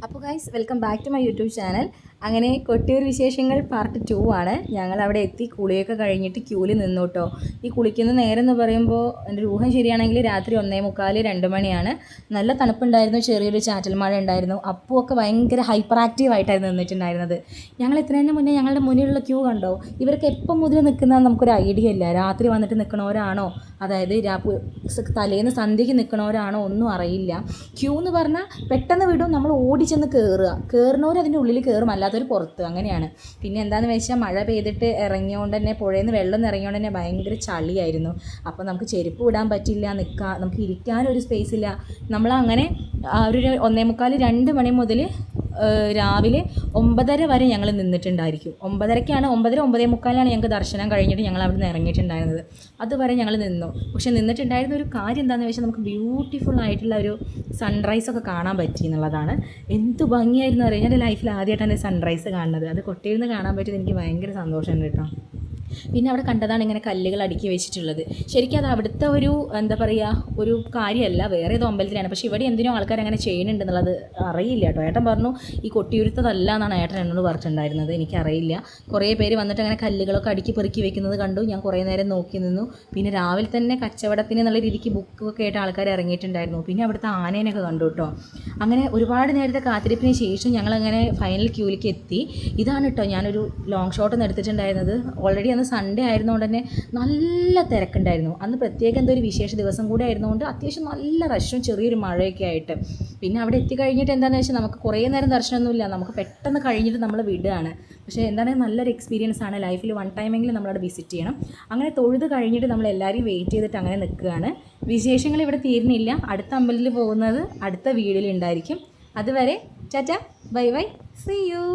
അപ്പോൾ guys welcome back to my YouTube channel. അങ്ങനെ കൊട്ടിയൂർ വിശേഷങ്ങൾ പാർട്ട് 2 ആണ്. ഞങ്ങൾ അവിടെ എത്തി കുളിയൊക്കെ കഴിഞ്ഞിട്ട് ക്യൂവിൽ നിന്നു കേട്ടോ. ഈ കുളിക്കുന്ന നേരം എന്ന് പറയുമ്പോൾ എൻ്റെ ഊഹം ശരിയാണെങ്കിൽ രാത്രി 1:45 2 മണിയാണ്. നല്ല തണുപ്പുണ്ടായിരുന്നു, ചെറിയൊരു ചാറ്റൽ മഴ ഉണ്ടായിരുന്നു. അപ്പോൾ ഒക്കെ ഭയങ്കര ഹൈപ്പർ ആക്റ്റീവ് ആയിട്ടായിരുന്നു നിന്നിട്ടുണ്ടായിരുന്നത്. ഞങ്ങൾ എത്തുന്നതിന് മുന്നേ ഞങ്ങളുടെ മുന്നിലുള്ള ക്യൂ കണ്ടോ, ഇവർക്ക് എപ്പം മുതൽ നിൽക്കുന്നതെന്ന് നമുക്കൊരു ഐഡിയ ഇല്ല. രാത്രി വന്നിട്ട് നിൽക്കണവരാണോ, അതായത് തലേന്ന് സന്ധ്യയ്ക്ക് നിൽക്കണവരാണോ ഒന്നും അറിയില്ല. ക്യൂ എന്ന് പറഞ്ഞാൽ പെട്ടെന്ന് വിടും, നമ്മൾ ഓടിച്ചെന്ന് കയറുന്നവർ അതിൻ്റെ ഉള്ളിൽ കയറും, അല്ലാത്തവർ പുറത്ത്, അങ്ങനെയാണ്. പിന്നെ എന്താണെന്ന് വെച്ചാൽ മഴ പെയ്തിട്ട് ഇറങ്ങിയോണ്ട് തന്നെ, പുഴയിൽ നിന്ന് വെള്ളം ഇറങ്ങിയോണ്ട് തന്നെ ഭയങ്കര ചളിയായിരുന്നു. അപ്പോൾ നമുക്ക് ചെരുപ്പ് ഇടാൻ പറ്റില്ല, നമുക്ക് ഇരിക്കാനൊരു സ്പേസ് ഇല്ല. നമ്മളങ്ങനെ ഒരു 1:45 2 മണി മുതൽ രാവിലെ 9:30 വരെ ഞങ്ങൾ നിന്നിട്ടുണ്ടായിരിക്കും. 9:30 9:45 ഞങ്ങൾക്ക് ദർശനം കഴിഞ്ഞിട്ട് ഞങ്ങൾ അവിടെ നിന്ന് ഇറങ്ങിയിട്ടുണ്ടായിരുന്നത്. അതുവരെ ഞങ്ങൾ നിന്നു. പക്ഷെ നിന്നിട്ടുണ്ടായിരുന്ന ഒരു കാര്യം എന്താണെന്ന് വെച്ചാൽ നമുക്ക് ബ്യൂട്ടിഫുൾ ആയിട്ടുള്ള ഒരു സൺറൈസൊക്കെ കാണാൻ പറ്റി എന്നുള്ളതാണ്. എന്ത് ഭംഗിയായിരുന്നു അറിയാം. ഞാൻ ലൈഫിൽ ആദ്യമായിട്ടാണ് സൺറൈസ് കാണുന്നത്. അത് കൊട്ടിയിൽ നിന്ന് കാണാൻ പറ്റിയത് എനിക്ക് ഭയങ്കര സന്തോഷമുണ്ട് കേട്ടോ. പിന്നെ അവിടെ കണ്ടതാണ് ഇങ്ങനെ കല്ലുകൾ അടുക്കി വെച്ചിട്ടുള്ളത്. ശരിക്കും അത് അവിടുത്തെ ഒരു എന്താ പറയുക, ഒരു കാര്യമല്ല, വേറെ ഏതോ അമ്പലത്തിലാണ്. പക്ഷേ ഇവിടെ എന്തിനോ ആൾക്കാർ അങ്ങനെ ചെയ്യുന്നുണ്ടെന്നുള്ളത് അറിയില്ല കേട്ടോ. ഏട്ടൻ പറഞ്ഞു ഈ കൊട്ടിയൂരത്തതല്ല എന്നാണ് ഏട്ടൻ എന്നോട് പറഞ്ഞിട്ടുണ്ടായിരുന്നത്. എനിക്കറിയില്ല. കുറേ പേര് വന്നിട്ട് അങ്ങനെ കല്ലുകളൊക്കെ അടുക്കി പെറുക്കി വെക്കുന്നത് കണ്ടു. ഞാൻ കുറേ നേരം നോക്കി നിന്നു. പിന്നെ രാവിലെ തന്നെ കച്ചവടത്തിന് എന്നുള്ള രീതിക്ക് ബുക്കൊക്കെ ആയിട്ട് ആൾക്കാർ ഇറങ്ങിയിട്ടുണ്ടായിരുന്നു. പിന്നെ അവിടുത്തെ ആനേനൊക്കെ കണ്ടു കേട്ടോ. അങ്ങനെ ഒരുപാട് നേരത്തെ കാത്തിരിപ്പിന് ശേഷം ഞങ്ങളങ്ങനെ ഫൈനൽ ക്യൂവിലേക്ക് എത്തി. ഇതാണ് കേട്ടോ ഞാനൊരു ലോങ് ഷോട്ടൊന്നും എടുത്തിട്ടുണ്ടായിരുന്നത്. ഓൾറെഡി അന്ന് സൺഡേ ആയിരുന്നുകൊണ്ട് തന്നെ നല്ല തിരക്കുണ്ടായിരുന്നു. അന്ന് പ്രത്യേകം എന്തോ ഒരു വിശേഷ ദിവസം കൂടെ ആയിരുന്നുകൊണ്ട് അത്യാവശ്യം നല്ല റഷും ചെറിയൊരു മഴയൊക്കെ ആയിട്ട്. പിന്നെ അവിടെ എത്തിക്കഴിഞ്ഞിട്ട് എന്താണെന്ന് വെച്ചാൽ നമുക്ക് കുറേ നേരം ദർശനമൊന്നുമില്ല, നമുക്ക് പെട്ടെന്ന് കഴിഞ്ഞിട്ട് നമ്മൾ വിടുകയാണ്. പക്ഷേ എന്താണെങ്കിൽ നല്ലൊരു എക്സ്പീരിയൻസ് ആണ്. ലൈഫിൽ 1 ടൈമെങ്കിലും നമ്മളവിടെ വിസിറ്റ് ചെയ്യണം. അങ്ങനെ തൊഴുത് കഴിഞ്ഞിട്ട് നമ്മൾ എല്ലാവരും വെയിറ്റ് ചെയ്തിട്ട് അങ്ങനെ നിൽക്കുകയാണ്. വിശേഷങ്ങൾ ഇവിടെ തീരുന്നില്ല. അടുത്ത അമ്പലത്തിൽ പോകുന്നത് അടുത്ത വീഡിയോയിൽ ഉണ്ടായിരിക്കും. അതുവരെ tata, bye bye, see U.